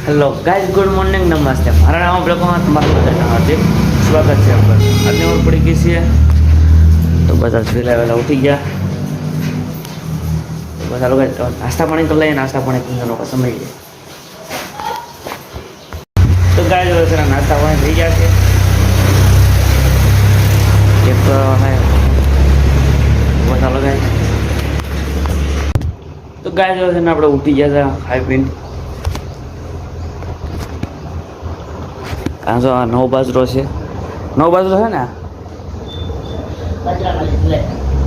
Hello guys, good morning, નમસ્તે. મારા નામ બ્લોગમાં તમારું બધાનું હાર્દિક સ્વાગત છે. આજની ઓર પડી ગઈ છે તો બધા વહેલા ઉઠી ગયા. બધા લોકો નાસ્તા પાણી કરી લઈએ. નાસ્તા પાણી પીવાનો સમય છે તો ગાઈઝ નાસ્તા પાણી થઈ ગયા છે. એક બધા લગાય તો ગાઈઝ આપણે ઉઠી ગયા હતા ખાઈ પીને. આ જો આ નવો બાજરો છે. નવો બાજરો છે ને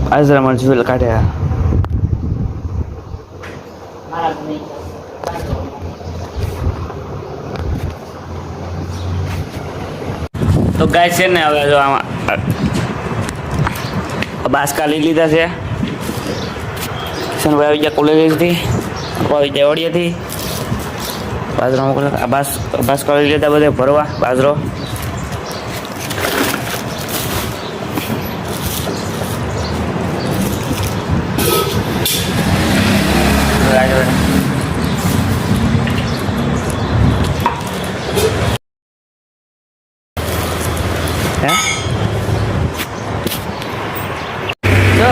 બાજરામાં જુવેલ કાઢ્યા. તો ગાય છે ને હવે જો આમાં બાસકા લઈ લીધા છે. કિશનભાઈ આવી ગયા કોલેજથી, આવી ગયા ઓડિયાથી. બાજરો મોકલે. આ બાસકા લઈ લીધા બધે ભરવા બાજરો. જો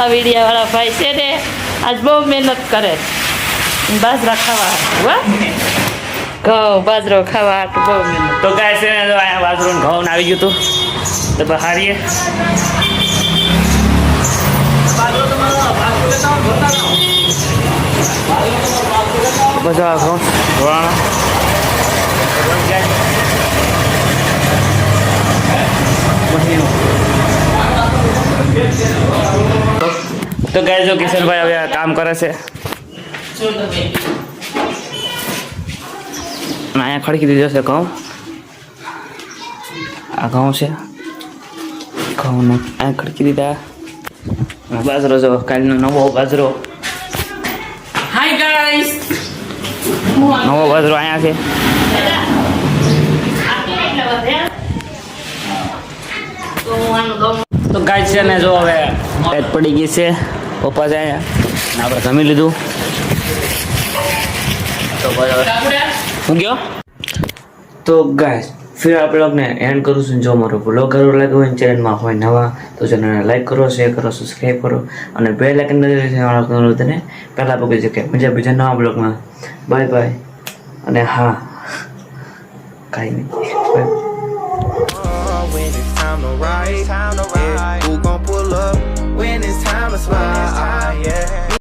આ વિડીયો વાળા ભાઈ છે ને આજ બહુ મહેનત કરે બાજરા ખાવા. ઘઉં બાજરો ખાવા બહુ મહેનત. તો ગાય છે ને અહીંયા બાજરો ઘઉં આવી ગયું હતું તો બહારીએ બધા ઘઉં ધોવાણા. તો ગાય જો કિશનભાઈ હવે કામ કરે છે. અહીંયા ખડકી દીધો છે ઘઉં. આ ઘઉં છે. ઘઉં અહીંયા ખડકી દીધા. બાજરો જો કાલનો નવો બાજરો. હાય ગાઈસ, નવો બાજરો અહીંયા છે. તો ગાય છે ને જો હવે પેટ પડી ગઈ છે. પપ્પા છે અહીંયા આપણે જમી લીધું. તો હું ગયો તો ગાય ફિર આ બ્લોગને એન્ડ કરું છું. જો મારો બ્લોગ સારો લાગ્યો હોય ચેનલમાં હોય નવા તો ચેનલને લાઈક કરો, શેર કરો, સબસ્ક્રાઈબ કરો અને બે લાઇકન તેને પહેલાં પગી શકે મજા બીજા નવા બ્લોગમાં. Bye bye. અને હા કાંઈ નહીં.